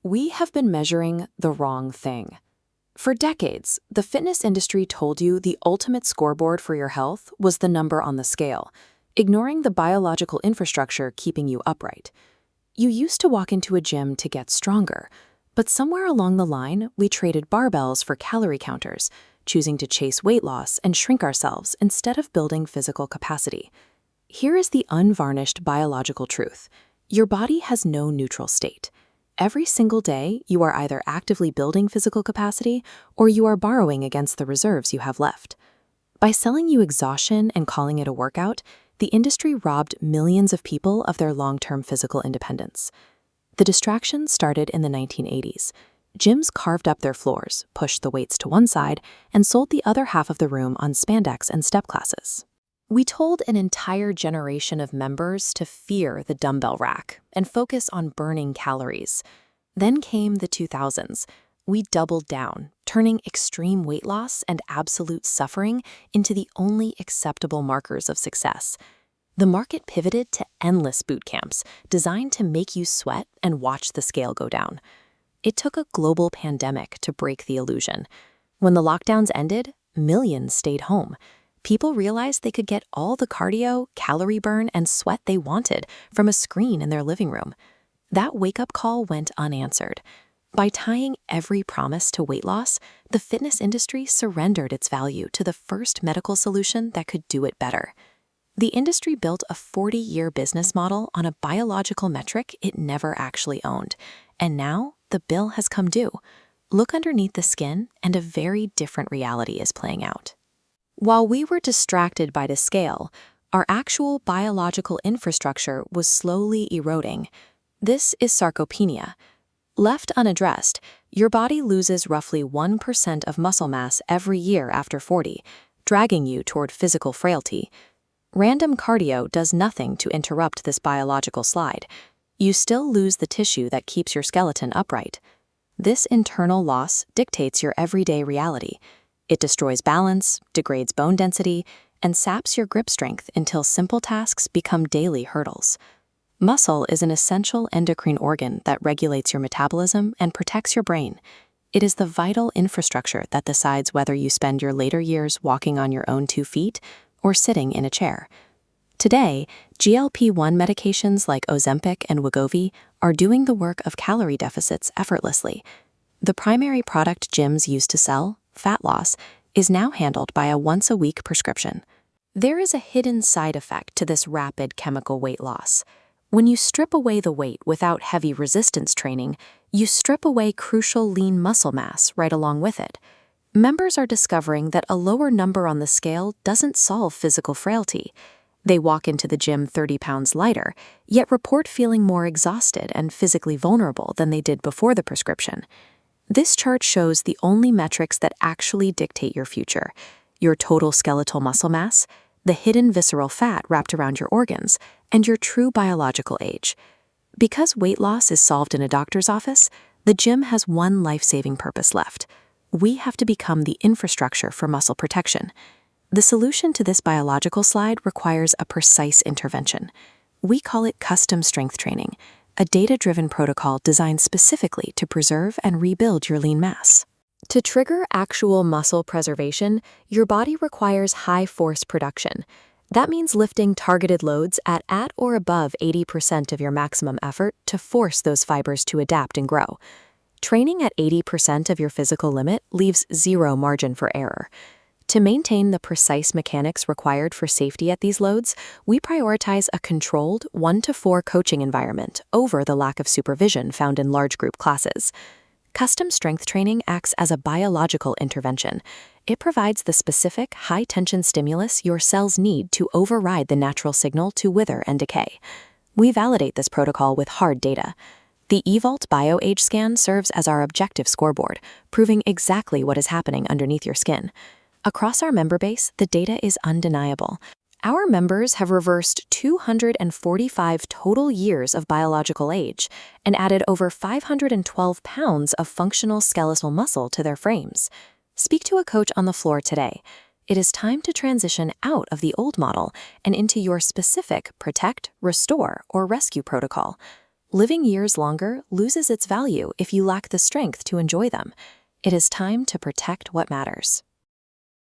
we have been measuring the wrong thing. For decades, the fitness industry told you the ultimate scoreboard for your health was the number on the scale, ignoring the biological infrastructure keeping you upright. You used to walk into a gym to get stronger, but somewhere along the line, we traded barbells for calorie counters, choosing to chase weight loss and shrink ourselves instead of building physical capacity. Here is the unvarnished biological truth. Your body has no neutral state. Every single day, you are either actively building physical capacity or you are borrowing against the reserves you have left. By selling you exhaustion and calling it a workout, the industry robbed millions of people of their long-term physical independence. The distraction started in the 1980s. Gyms carved up their floors, pushed the weights to one side, and sold the other half of the room on spandex and step classes. We told an entire generation of members to fear the dumbbell rack and focus on burning calories. Then came the 2000s. We doubled down, turning extreme weight loss and absolute suffering into the only acceptable markers of success. The market pivoted to endless boot camps designed to make you sweat and watch the scale go down. It took a global pandemic to break the illusion. When the lockdowns ended, millions stayed home. People realized they could get all the cardio, calorie burn, and sweat they wanted from a screen in their living room. That wake-up call went unanswered. By tying every promise to weight loss, the fitness industry surrendered its value to the first medical solution that could do it better. The industry built a 40-year business model on a biological metric it never actually owned. And now, the bill has come due. Look underneath the skin, and a very different reality is playing out. While we were distracted by the scale, our actual biological infrastructure was slowly eroding. This is sarcopenia. Left unaddressed, your body loses roughly 1% of muscle mass every year after 40, dragging you toward physical frailty. Random cardio does nothing to interrupt this biological slide. You still lose the tissue that keeps your skeleton upright. This internal loss dictates your everyday reality. It destroys balance, degrades bone density, and saps your grip strength until simple tasks become daily hurdles. Muscle is an essential endocrine organ that regulates your metabolism and protects your brain. It is the vital infrastructure that decides whether you spend your later years walking on your own 2 feet or sitting in a chair. Today, GLP-1 medications like Ozempic and Wegovy are doing the work of calorie deficits effortlessly. The primary product gyms use to sell, fat loss, is now handled by a once-a-week prescription. There is a hidden side effect to this rapid chemical weight loss. When you strip away the weight without heavy resistance training, you strip away crucial lean muscle mass right along with it. Members are discovering that a lower number on the scale doesn't solve physical frailty. They walk into the gym 30 pounds lighter, yet report feeling more exhausted and physically vulnerable than they did before the prescription. This chart shows the only metrics that actually dictate your future: your total skeletal muscle mass, the hidden visceral fat wrapped around your organs, and your true biological age. Because weight loss is solved in a doctor's office, the gym has one life-saving purpose left. We have to become the infrastructure for muscle protection. The solution to this biological slide requires a precise intervention. We call it custom strength training, a data-driven protocol designed specifically to preserve and rebuild your lean mass. To trigger actual muscle preservation, your body requires high force production. That means lifting targeted loads at or above 80% of your maximum effort to force those fibers to adapt and grow. Training at 80% of your physical limit leaves zero margin for error. To maintain the precise mechanics required for safety at these loads, we prioritize a controlled 1-to-4 coaching environment over the lack of supervision found in large group classes. Custom strength training acts as a biological intervention. It provides the specific, high-tension stimulus your cells need to override the natural signal to wither and decay. We validate this protocol with hard data. The eVault BioAge scan serves as our objective scoreboard, proving exactly what is happening underneath your skin. Across our member base, the data is undeniable. Our members have reversed 245 total years of biological age and added over 512 pounds of functional skeletal muscle to their frames. Speak to a coach on the floor today. It is time to transition out of the old model and into your specific protect, restore, or rescue protocol. Living years longer loses its value if you lack the strength to enjoy them. It is time to protect what matters.